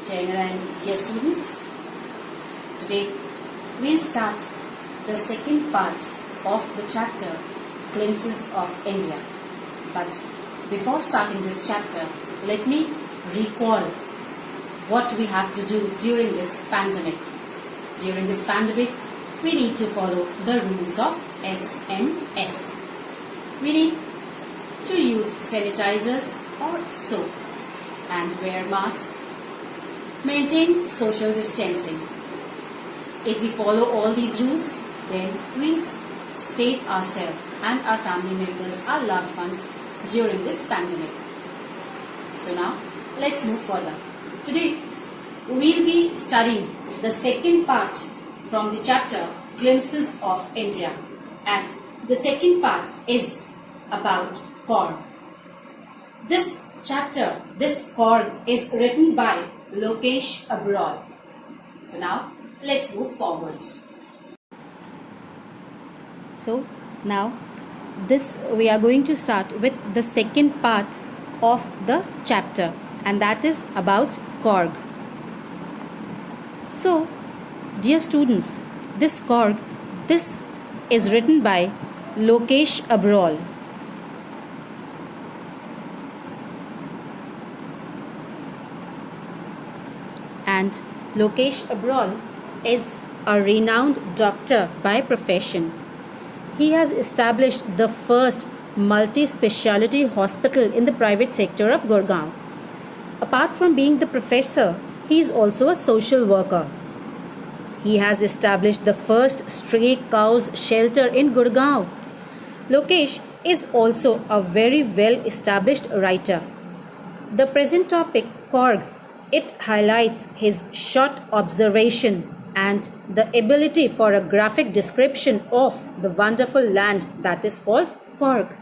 Trainer and dear students, today we'll start the second part of the chapter Glimpses of India. But before starting this chapter, let me recall what we have to do during this pandemic. During this pandemic, we need to follow the rules of SMS. We need to use sanitizers or soap and wear masks. Maintain social distancing. If we follow all these rules, then we save ourselves and our family members, our loved ones during this pandemic. So now, let's move further. Today, we'll be studying the second part from the chapter Glimpses of India. And the second part is about Korg. This chapter, this Korg is written by Lokesh Abrol. So now, let's move forward. So now, we are going to start with the second part of the chapter, and that is about Korg. So, dear students, this Korg, this is written by Lokesh Abrol. And Lokesh Abrol is a renowned doctor by profession. He has established the first multi-speciality hospital in the private sector of Gurgaon. Apart from being the professor, he is also a social worker. He has established the first stray cows shelter in Gurgaon. Lokesh is also a very well-established writer. The present topic, Korg, it highlights his short observation and the ability for a graphic description of the wonderful land that is called Korg.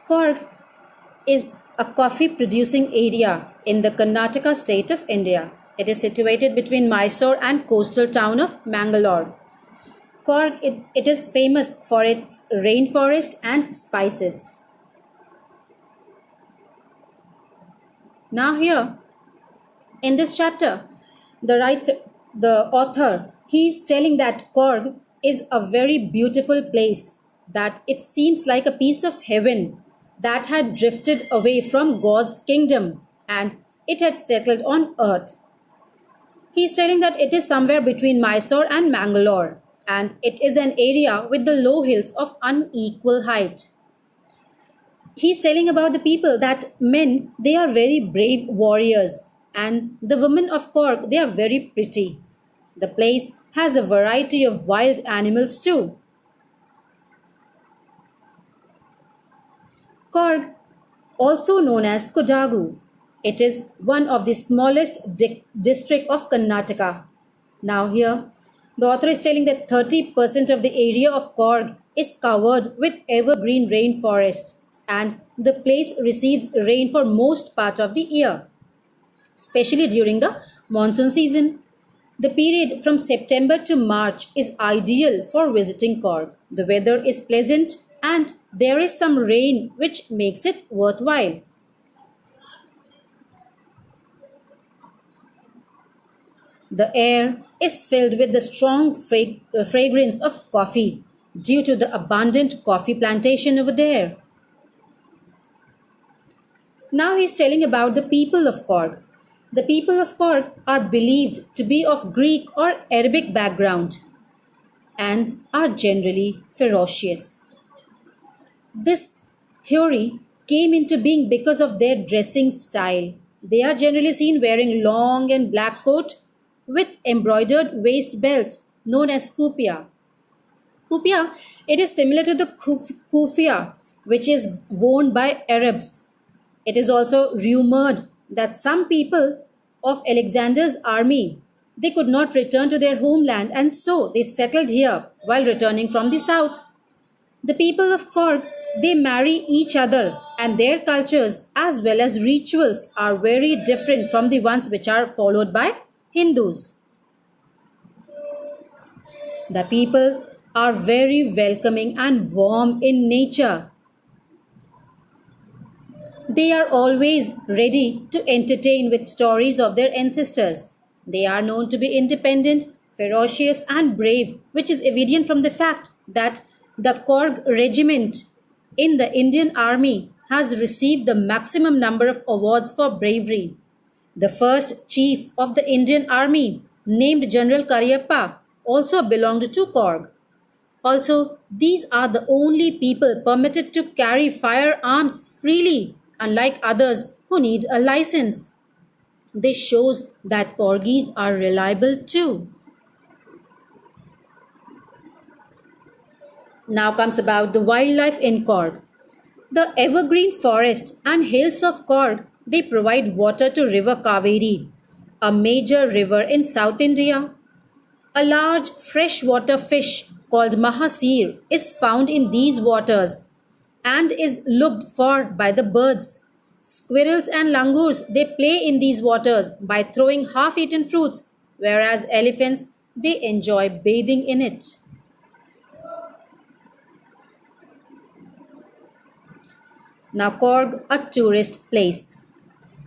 Korg is a coffee producing area in the Karnataka state of India. It is situated between Mysore and coastal town of Mangalore. Korg, it is famous for its rainforest and spices. Now here, in this chapter, the author, he is telling that Korg is a very beautiful place, that it seems like a piece of heaven that had drifted away from God's kingdom and it had settled on earth. He is telling that it is somewhere between Mysore and Mangalore, and it is an area with the low hills of unequal height. He is telling about the people that men, they are very brave warriors, and the women of Korg, they are very pretty. The place has a variety of wild animals too. Korg, also known as Kodagu, it is one of the smallest district of Karnataka. Now here, the author is telling that 30% of the area of Korg is covered with evergreen rainforest, and the place receives rain for most part of the year, especially during the monsoon season. The period from September to March is ideal for visiting Korg. The weather is pleasant and there is some rain which makes it worthwhile. The air is filled with the strong fragrance of coffee due to the abundant coffee plantation over there. Now he is telling about the people of Korg. The people of Korg are believed to be of Greek or Arabic background and are generally ferocious. This theory came into being because of their dressing style. They are generally seen wearing long and black coat with embroidered waist belt known as kupia. Kupia, it is similar to the kufia, which is worn by Arabs. It is also rumored that some people of Alexander's army, they could not return to their homeland and so they settled here while returning from the south. The people of Korg, they marry each other and their cultures as well as rituals are very different from the ones which are followed by Hindus. The people are very welcoming and warm in nature. They are always ready to entertain with stories of their ancestors. They are known to be independent, ferocious, and brave, which is evident from the fact that the Korg regiment in the Indian Army has received the maximum number of awards for bravery. The first chief of the Indian Army, named General Cariappa, also belonged to Korg. Also, these are the only people permitted to carry firearms freely, unlike others who need a license. This shows that corgis are reliable too. Now comes about the wildlife in Korg. The evergreen forest and hills of Korg, they provide water to River Kaveri, a major river in South India. A large freshwater fish called mahasir is found in these waters and is looked for by the birds. Squirrels and langurs they play in these waters by throwing half-eaten fruits, whereas elephants they enjoy bathing in it. Now Korg, a tourist place.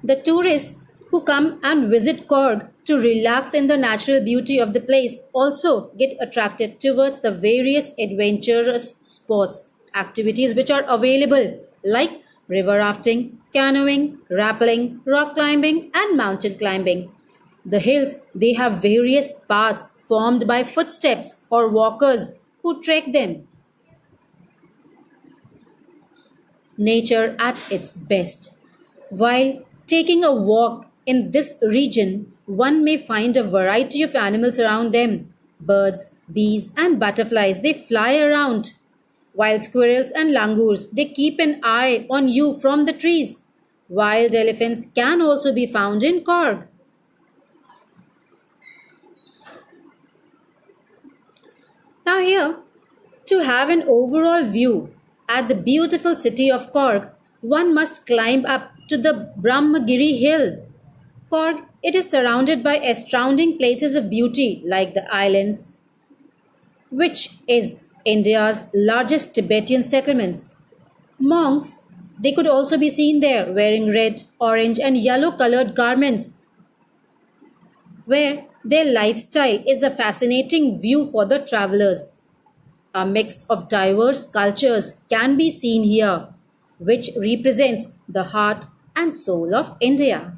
The tourists who come and visit Korg to relax in the natural beauty of the place also get attracted towards the various adventurous sports activities which are available like river rafting, canoeing, rappelling, rock climbing and mountain climbing. The hills they have various paths formed by footsteps or walkers who trek them. Nature at its best. While taking a walk in this region, one may find a variety of animals around them. Birds, bees, and butterflies they fly around, while squirrels and langurs they keep an eye on you from the trees. Wild elephants can also be found in Korg. Now, here, to have an overall view at the beautiful city of Korg, one must climb up to the Brahmagiri hill. Korg, it is surrounded by astounding places of beauty like the islands, which is India's largest Tibetan settlements. Monks, they could also be seen there wearing red, orange, and yellow colored garments, where their lifestyle is a fascinating view for the travelers. A mix of diverse cultures can be seen here, which represents the heart and soul of India.